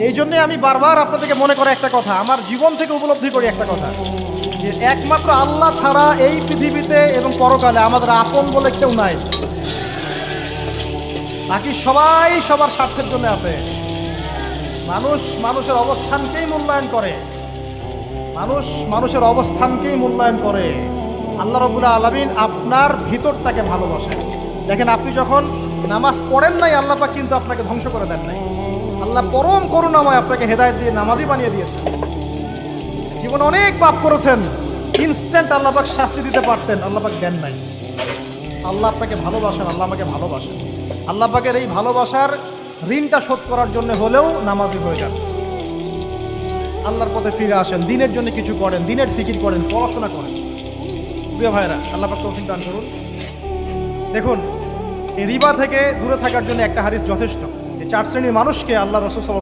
এই জন্যে আমি বারবার আপনাদেরকে মনে করে একটা কথা, আমার জীবন থেকে উপলব্ধি করি একটা কথা, যে একমাত্র আল্লাহ ছাড়া এই পৃথিবীতে এবং পরকালে আমাদের আপন বলে কেউ নাই। বাকি সবাই সবার স্বার্থের জন্য আছে। মানুষ মানুষের অবস্থানকেই মূল্যায়ন করে, মানুষ মানুষের অবস্থানকেই মূল্যায়ন করে। আল্লাহ রাব্বুল আলামিন আপনার ভিতরটাকে ভালোবাসেন। দেখেন, আপনি যখন নামাজ পড়েন নাই, আল্লাহ পাক কিন্তু আপনাকে ধ্বংস করে দেন নাই। আল্লাহ পরম করুণাময় আপনাকে হেদায়েত দিয়ে নামাজি বানিয়ে দিয়েছেন। জীবনে অনেক পাপ করেছেন, ইনস্ট্যান্ট আল্লাহ পাক শাস্তি দিতে পারতেন, আল্লাহ পাক দেন নাই। আল্লাহ আপনাকে ভালোবাসেন, আল্লাহ আমাকে ভালোবাসেন। আল্লাহ পাকের এই ভালোবাসার ঋণটা শোধ করার জন্য হলেও নামাজি হয়ে যান, আল্লাহর পথে ফিরে আসেন, দিনের জন্য কিছু করেন, দিনের ফিকির করেন, পড়াশোনা করেন। প্রিয় ভাইরা, আল্লাহ পাক তৌফিক দান করুন। দেখুন, এই রিবা থেকে দূরে থাকার জন্য একটা হাদিস যথেষ্ট, যে 4 শ্রেণীর মানুষকে আল্লাহ রাসূল